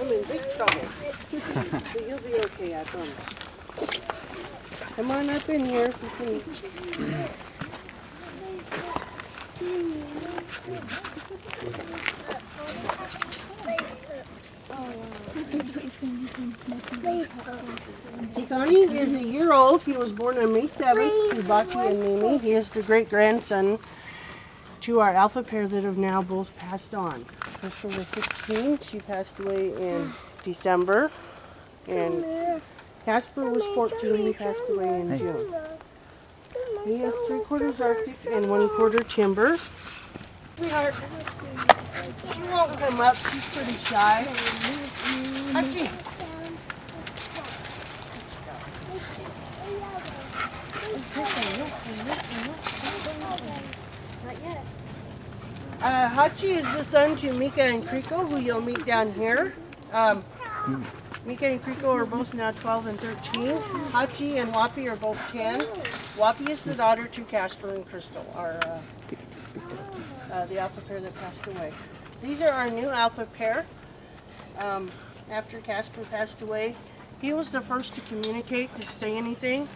I'm in big trouble. But you'll be okay, I promise. Come on up in here. Sonny is a year old. He was born on May 7th to Baki and Mimi. He is the great-grandson to our alpha pair that have now both passed on. Crystal was 16. She passed away in December. And Casper was 14. He passed away in June. He is 3/4 Arctic and 1/4 timber. Sweetheart, she won't come up. She's pretty shy. Hachi. Hachi is the son to Mika and Kriko, who you'll meet down here. Mika and Kriko are both now 12 and 13. Hachi and Wapi are both 10. Wapi is the daughter to Casper and Crystal, the alpha pair that passed away. These are our new alpha pair. After Casper passed away, he was the first to communicate, to say anything.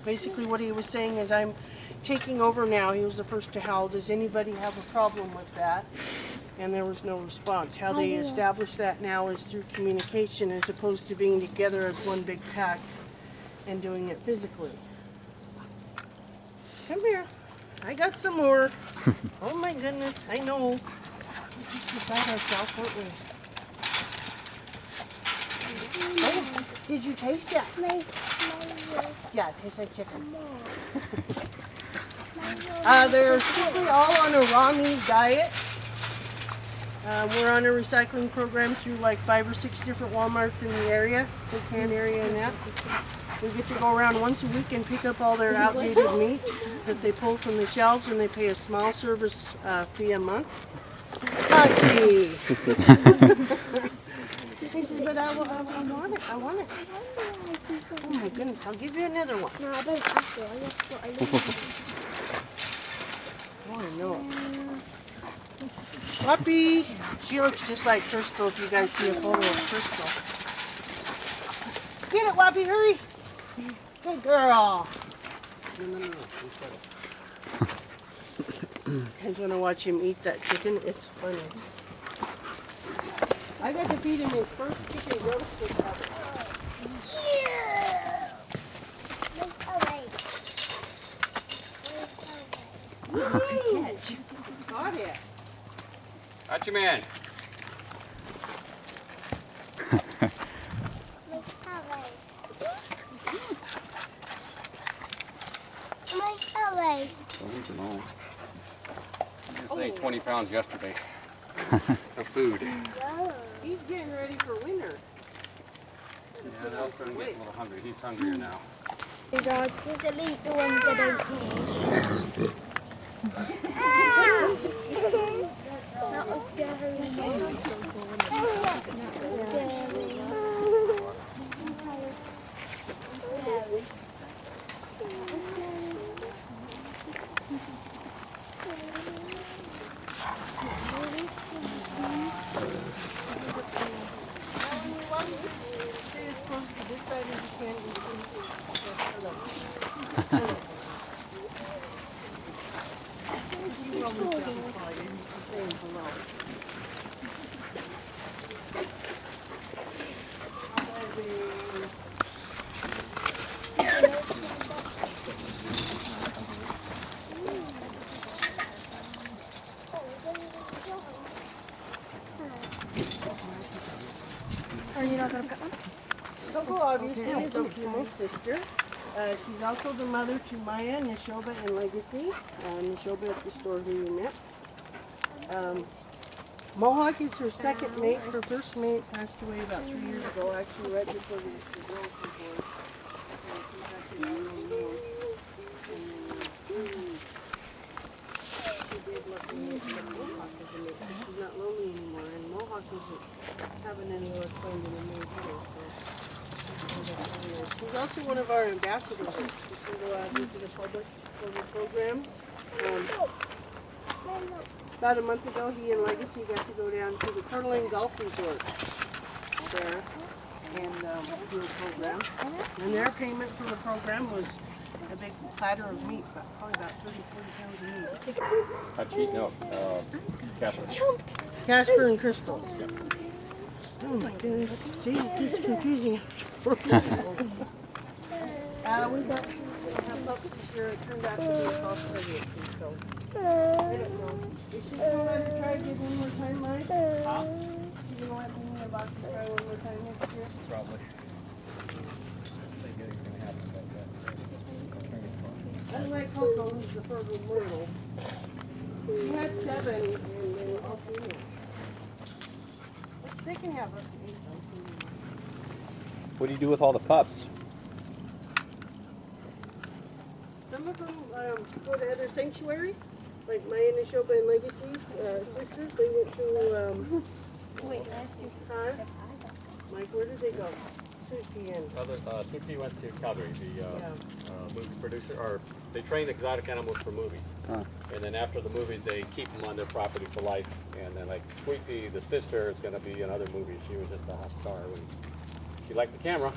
Basically what he was saying is, I'm taking over now. He was the first to howl, does anybody have a problem with that? And there was no response. How they establish that now is through communication as opposed to being together as one big pack and doing it physically. Come here. I got some more. Oh my goodness, I know. We just beside ourselves, weren't we? Oh, did you taste it? Yeah, it tastes like chicken. They're strictly all on a raw meat diet. We're on a recycling program through like 5 or 6 different Walmarts in the area, Spokane area and that. We get to go around once a week and pick up all their outdated meat that they pull from the shelves, and they pay a small service fee a month. Hachi! He says, but I want it. I want it. Oh my goodness, I'll give you another one. No, I don't have to. I just got a little. Oh, I know. Wapi! She looks just like Crystal if you guys see a photo of Crystal. Get it, Wapi, hurry! Good girl! No. You guys want to watch him eat that chicken? It's funny. I got to feed him his first chicken roast this summer. Got it. Hachi man. I ate 20 pounds yesterday of food. He's getting ready for winter. Yeah, now I'm starting to get a little hungry. He's hungrier now. Just delete the ones I don't need. That was scary. Are you not going to put one? Coco obviously is Okimo's sister. She's also the mother to Maya, Nishoba, and Legacy. Nishoba at the store who you met. Mohawk is her second mate. Her first mate passed away about 3 years ago, actually right before the girls were born. She's not lonely anymore, and Mohawk Hawk isn't having any luck finding a new home. So he's also one of our ambassadors. We go out into the public for the programs. About a month ago, he and Legacy got to go down to the Curling Golf Resort there and do a program. And their payment for the program was a big platter of meat, probably about 30, 40 pounds of meat. No, Catherine. Casper and Crystal. Oh my goodness. See, it's confusing. We got pups this year. It turned out to be a false pregnancy, so I don't know. Is she going to let it try again one more time, Mike? Huh? Is she going to let me about to try one more time next year? Probably. I think anything's going to happen like that. Unlike Coco, who's the fertile myrtle. He had 7 and they were all female. They can have up to 8 though. What do you do with all the pups? Some of them go to other sanctuaries, like Maya and Neshoba and Legacy's sisters. They went to, Wait, last year. huh? Mike, where did they go? Suki and, Suki went to Calgary, the movie producer, or they train exotic animals for movies. Huh. And then after the movies, they keep them on their property for life. And then like Sweetie, the sister, is going to be in other movies. She was just a hot star. And she liked the camera.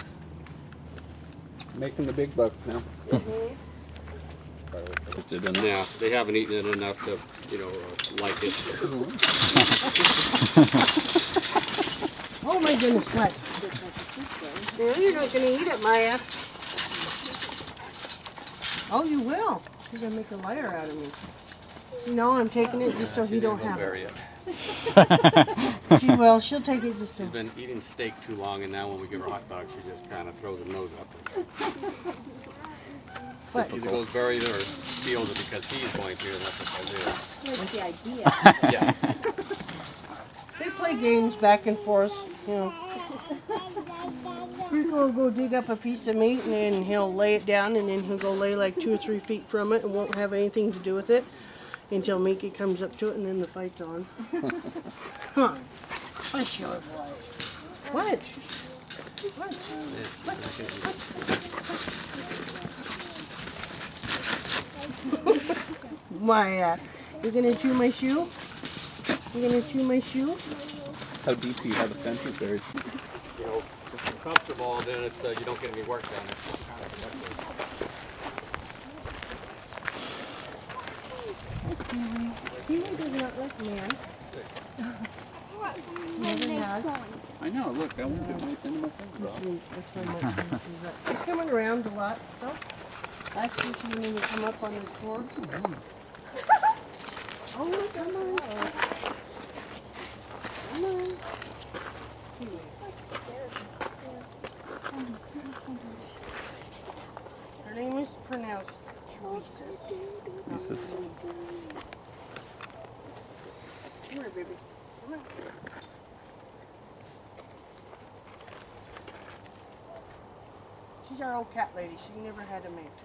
Making the big bucks now. Yeah, they haven't eaten it enough to, like it. oh my goodness, what? Yeah, you're not going to eat it, Maya. Oh, you will. You're going to make a liar out of me. No, I'm taking it just so he don't have it. She will. She'll take it just so. She's been eating steak too long, and now when we give her hot dogs, she just kind of throws her nose up. What? Either goes buried or steals it because he's going to, and that's what they'll That's the idea. do. Yeah. They play games back and forth, you know. Rico will go dig up a piece of meat and then he'll lay it down and then he'll go lay like 2 or 3 feet from it and won't have anything to do with it until Mickey comes up to it and then the fight's on. Huh. Hush your voice. What? What? Why, you're gonna chew my shoe? You're gonna chew my shoe? How deep do you have the fences buried? If you're comfortable, then it's you don't get any work done. It's kind of Kiwi does not like man. Never has. I know, look, I want to get right into my fence. She's coming around a lot, so last year she didn't even come up on the floor. Oh, look, come on. Come on. Her name is pronounced Kiwisis. Pieces. Come here, baby. Come on. She's our old cat lady. She never had a mate.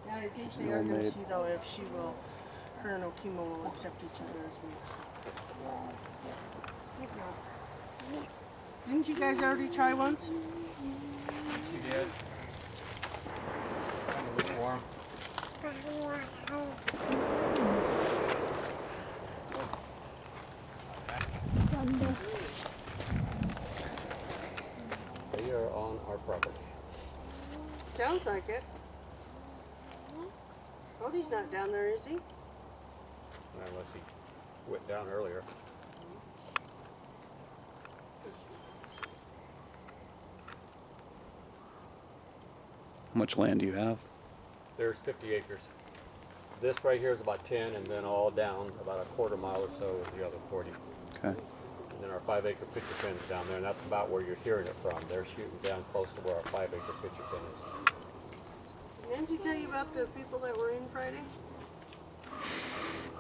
Now I think they are going to see though if she will, her and Okimo will accept each other as mates. Didn't you guys already try once? She did. Kind of lukewarm. They are on our property. Sounds like it. Cody's not down there, is he? Unless he went down earlier. How much land do you have? There's 50 acres. This right here is about 10, and then all down about a quarter mile or so is the other 40. Okay. And then our 5-acre picture pin is down there, and that's about where you're hearing it from. They're shooting down close to where our 5-acre picture pin is. Did Nancy tell you about the people that were in Friday?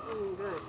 Good.